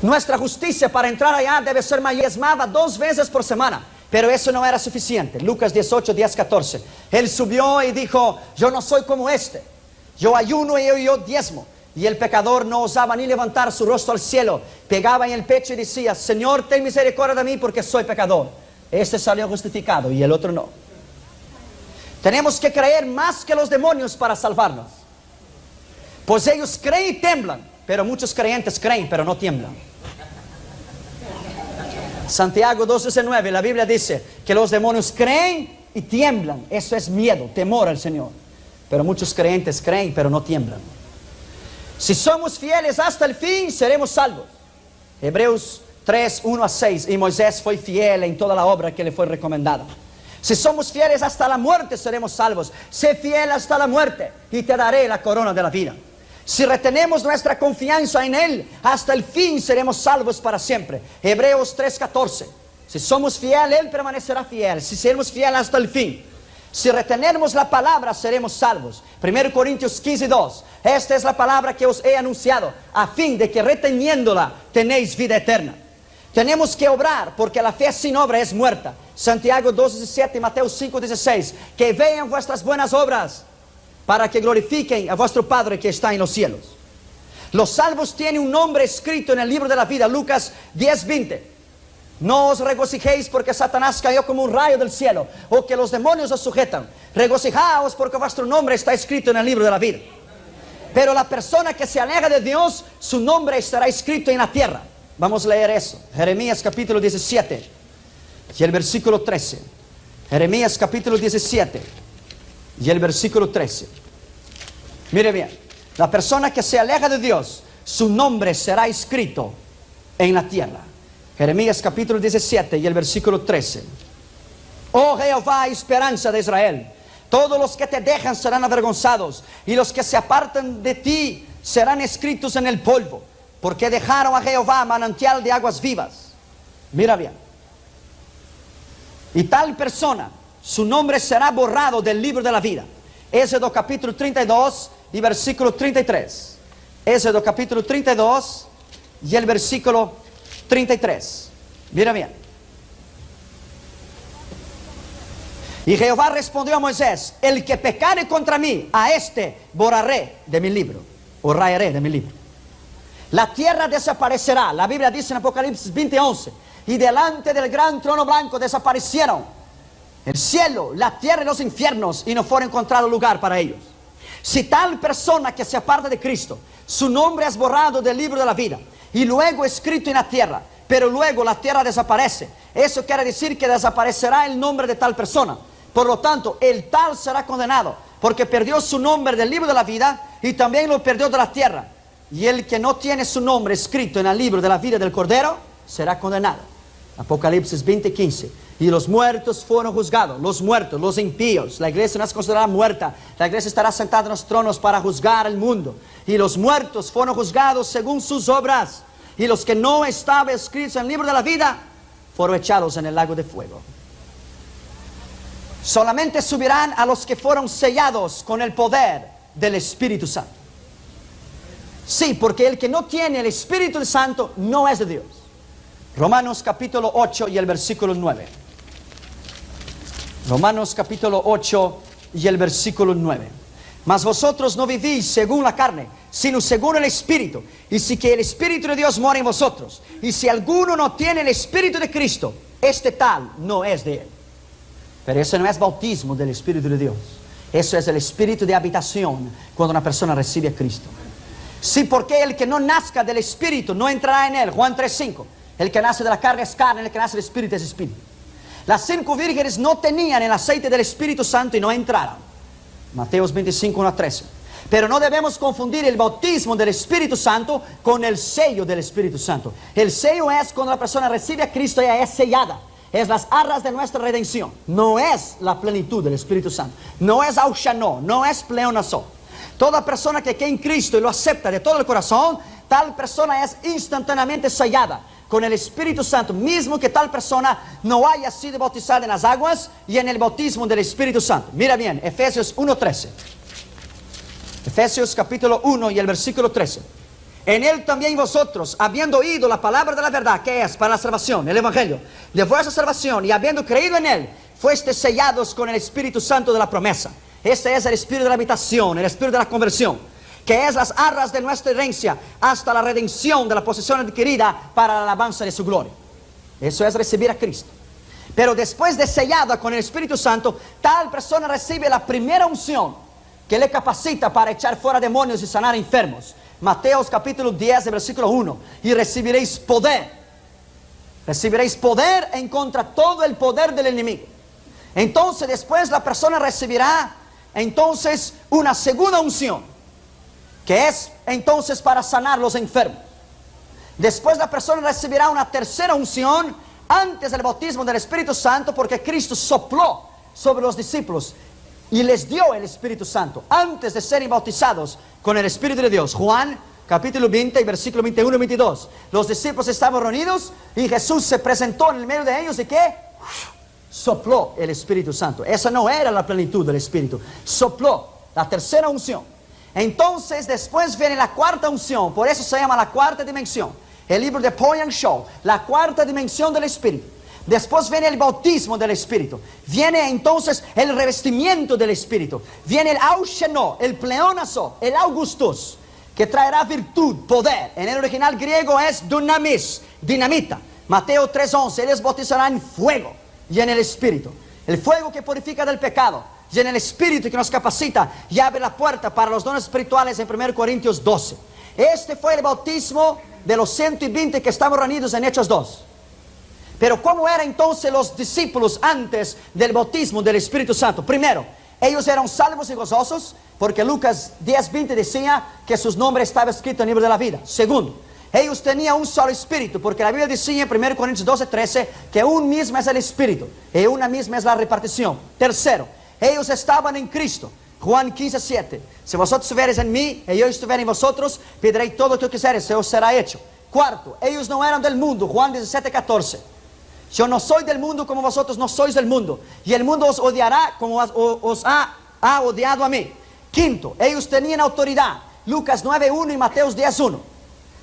Nuestra justicia para entrar allá debe ser diezmada 2 veces por semana. Pero eso no era suficiente. Lucas 18:10-14. Él subió y dijo: yo no soy como este. Yo ayuno y yo diezmo. Y el pecador no osaba ni levantar su rostro al cielo. Pegaba en el pecho y decía: Señor, ten misericordia de mí porque soy pecador. Este salió justificado y el otro no. Tenemos que creer más que los demonios para salvarnos. Pues ellos creen y tiemblan. Pero muchos creyentes creen pero no tiemblan. Santiago 2:19, la Biblia dice que los demonios creen y tiemblan. Eso es miedo, temor al Señor. Pero muchos creyentes creen, pero no tiemblan. Si somos fieles hasta el fin, seremos salvos. Hebreos 3:1-6. Y Moisés fue fiel en toda la obra que le fue recomendada. Si somos fieles hasta la muerte, seremos salvos. Sé fiel hasta la muerte y te daré la corona de la vida. Si retenemos nuestra confianza en Él, hasta el fin seremos salvos para siempre. Hebreos 3:14. Si somos fieles, Él permanecerá fiel. Si seremos fieles hasta el fin. Si retenemos la palabra, seremos salvos. 1 Corintios 15:2. Esta es la palabra que os he anunciado, a fin de que reteniéndola tenéis vida eterna. Tenemos que obrar, porque la fe sin obra es muerta. Santiago 2:17 y Mateo 5:16. Que vean vuestras buenas obras, para que glorifiquen a vuestro Padre que está en los cielos. Los salvos tienen un nombre escrito en el libro de la vida. Lucas 10:20. No os regocijéis porque Satanás cayó como un rayo del cielo, o que los demonios os sujetan. Regocijaos porque vuestro nombre está escrito en el libro de la vida. Pero la persona que se aleja de Dios, su nombre estará escrito en la tierra. Vamos a leer eso. Jeremías capítulo 17 y el versículo 13. Jeremías capítulo 17 y el versículo 13. Mire bien, la persona que se aleja de Dios, su nombre será escrito en la tierra. Jeremías capítulo 17 y el versículo 13. Oh Jehová, esperanza de Israel, todos los que te dejan serán avergonzados, y los que se apartan de ti serán escritos en el polvo, porque dejaron a Jehová manantial de aguas vivas. Mira bien. Y tal persona, su nombre será borrado del libro de la vida. Éxodo capítulo 32 y versículo 33. Éxodo capítulo 32 y el versículo 33. Mira bien. Y Jehová respondió a Moisés: el que pecare contra mí, a este borraré de mi libro, o rayaré de mi libro. La tierra desaparecerá. La Biblia dice en Apocalipsis 20:11. Y delante del gran trono blanco desaparecieron el cielo, la tierra y los infiernos, y no fueron encontrado lugar para ellos. Si tal persona que se aparta de Cristo, su nombre es borrado del libro de la vida, y luego escrito en la tierra, pero luego la tierra desaparece, eso quiere decir que desaparecerá el nombre de tal persona. Por lo tanto, el tal será condenado, porque perdió su nombre del libro de la vida, y también lo perdió de la tierra. Y el que no tiene su nombre escrito en el libro de la vida del Cordero, será condenado. Apocalipsis 20:15. Y los muertos fueron juzgados. Los muertos, los impíos. La iglesia no es considerada muerta. La iglesia estará sentada en los tronos para juzgar el mundo. Y los muertos fueron juzgados según sus obras. Y los que no estaban escritos en el libro de la vida fueron echados en el lago de fuego. Solamente subirán a los que fueron sellados con el poder del Espíritu Santo. Sí, porque el que no tiene el Espíritu Santo no es de Dios. Romanos capítulo 8 y el versículo 9. Romanos capítulo 8 y el versículo 9. Mas vosotros no vivís según la carne, sino según el Espíritu. Y si que el Espíritu de Dios mora en vosotros. Y si alguno no tiene el Espíritu de Cristo, este tal no es de Él. Pero eso no es bautismo del Espíritu de Dios. Eso es el Espíritu de habitación cuando una persona recibe a Cristo. Sí, porque el que no nazca del Espíritu no entrará en Él. Juan 3:5. El que nace de la carne es carne, el que nace del Espíritu es Espíritu. Las 5 vírgenes no tenían el aceite del Espíritu Santo y no entraron. Mateos 25:1-13. Pero no debemos confundir el bautismo del Espíritu Santo con el sello del Espíritu Santo. El sello es cuando la persona recibe a Cristo y es sellada. Es las arras de nuestra redención. No es la plenitud del Espíritu Santo. No es aushano, no es pleonazo. Toda persona que cree en Cristo y lo acepta de todo el corazón, tal persona es instantáneamente sellada con el Espíritu Santo, mismo que tal persona no haya sido bautizada en las aguas y en el bautismo del Espíritu Santo. Mira bien, Efesios 1:13. Efesios capítulo 1 y el versículo 13. En Él también vosotros, habiendo oído la palabra de la verdad, que es para la salvación, el Evangelio, de vuestra salvación, y habiendo creído en Él, fuiste sellados con el Espíritu Santo de la promesa. Este es el Espíritu de la habitación, el Espíritu de la conversión, que es las arras de nuestra herencia hasta la redención de la posesión adquirida para la alabanza de su gloria. Eso es recibir a Cristo. Pero después de sellada con el Espíritu Santo, tal persona recibe la primera unción que le capacita para echar fuera demonios y sanar enfermos. Mateos capítulo 10, versículo 1. Y recibiréis poder Recibiréis poder en contra todo el poder del enemigo. Entonces después la persona recibirá entonces una segunda unción, que es entonces para sanar los enfermos. Después la persona recibirá una tercera unción antes del bautismo del Espíritu Santo, porque Cristo sopló sobre los discípulos y les dio el Espíritu Santo antes de ser bautizados con el Espíritu de Dios. Juan capítulo 20, versículo 21 y 22. Los discípulos estaban reunidos y Jesús se presentó en el medio de ellos y ¿qué? Sopló el Espíritu Santo. Esa no era la plenitud del Espíritu. Sopló, la tercera unción. Entonces después viene la cuarta unción, por eso se llama la cuarta dimensión. El libro de Paul Shaw, la cuarta dimensión del Espíritu. Después viene el bautismo del Espíritu. Viene entonces el revestimiento del Espíritu. Viene el ausheno, el pleonazo, el augustus, que traerá virtud, poder. En el original griego es dunamis, dinamita. Mateo 3:11, Él les bautizará en fuego y en el Espíritu. El fuego que purifica del pecado y en el Espíritu que nos capacita y abre la puerta para los dones espirituales en 1 Corintios 12. Este fue el bautismo de los 120 que estamos reunidos en Hechos 2. Pero ¿cómo eran entonces los discípulos antes del bautismo del Espíritu Santo? Primero, ellos eran salvos y gozosos, porque Lucas 10:20 decía que su nombre estaba escrito en el libro de la vida. Segundo, ellos tenían un solo espíritu, porque la Biblia decía en 1 Corintios 12:13 que un mismo es el espíritu y una misma es la repartición. Tercero, ellos estaban en Cristo. Juan 15:7. Si vosotros estuviereis en mí y yo estuviera en vosotros, pediréis todo lo que quisiereis, se os será hecho. Cuarto, ellos no eran del mundo. Juan 17:14. Yo no soy del mundo como vosotros no sois del mundo. Y el mundo os odiará como os ha odiado a mí. Quinto, ellos tenían autoridad. Lucas 9:1 y Mateo 10:1.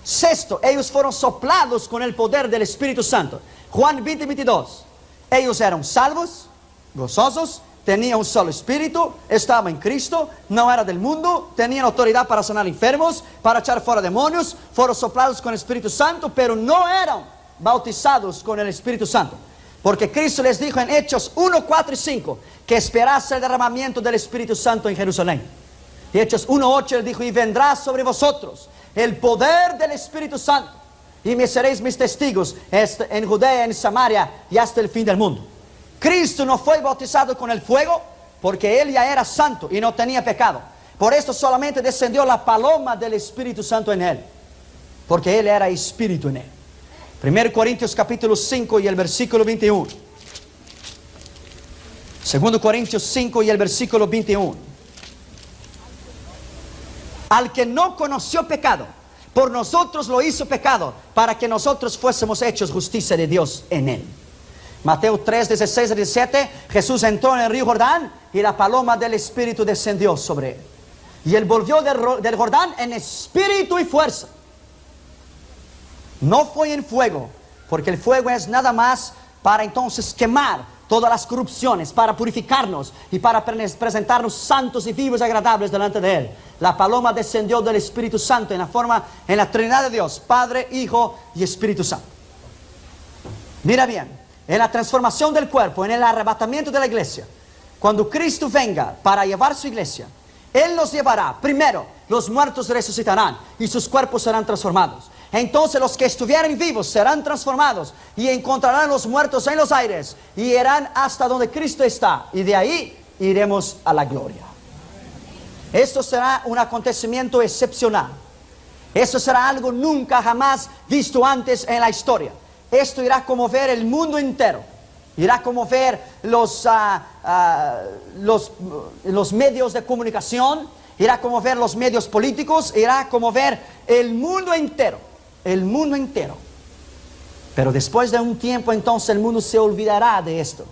Sexto, ellos fueron soplados con el poder del Espíritu Santo. Juan 20:22. Ellos eran salvos, gozosos, tenían un solo espíritu, estaban en Cristo, no era del mundo, tenían autoridad para sanar enfermos, para echar fuera demonios, fueron soplados con el Espíritu Santo, pero no eran bautizados con el Espíritu Santo, porque Cristo les dijo en Hechos 1, 4 y 5 que esperase el derramamiento del Espíritu Santo en Jerusalén. Y Hechos 1:8 Él dijo: y vendrá sobre vosotros el poder del Espíritu Santo y me seréis mis testigos en Judea, en Samaria y hasta el fin del mundo. Cristo no fue bautizado con el fuego porque Él ya era santo y no tenía pecado. Por esto solamente descendió la paloma del Espíritu Santo en Él, porque Él era espíritu en Él. 1 Corintios capítulo 5 y el versículo 21. 2 Corintios 5 y el versículo 21. Al que no conoció pecado, por nosotros lo hizo pecado, para que nosotros fuésemos hechos justicia de Dios en Él. Mateo 3, 16 y 17. Jesús entró en el río Jordán y la paloma del Espíritu descendió sobre Él. Y Él volvió del Jordán en espíritu y fuerza. No fue en fuego, porque el fuego es nada más para entonces quemar todas las corrupciones, para purificarnos y para presentarnos santos y vivos y agradables delante de Él. La paloma descendió del Espíritu Santo en la Trinidad de Dios, Padre, Hijo y Espíritu Santo. Mira bien, en la transformación del cuerpo, en el arrebatamiento de la iglesia, cuando Cristo venga para llevar su iglesia, Él los llevará. Primero, los muertos resucitarán y sus cuerpos serán transformados. Entonces los que estuvieran vivos serán transformados y encontrarán los muertos en los aires y irán hasta donde Cristo está, y de ahí iremos a la gloria. Esto será un acontecimiento excepcional. Esto será algo nunca jamás visto antes en la historia. Esto irá a conmover el mundo entero. Irá a conmover los medios de comunicación, irá a conmover los medios políticos, irá a conmover el mundo entero. El mundo entero. Pero después de un tiempo entonces el mundo se olvidará de esto,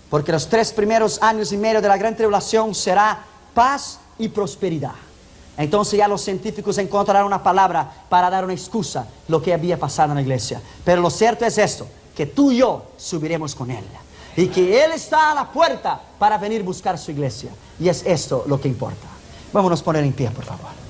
porque los 3 primeros años y medio de la gran tribulación será paz y prosperidad. Entonces ya los científicos encontrarán una palabra para dar una excusa lo que había pasado en la iglesia. Pero lo cierto es esto, que tú y yo subiremos con Él, y que Él está a la puerta para venir a buscar su iglesia. Y es esto lo que importa. Vámonos a poner en pie, por favor.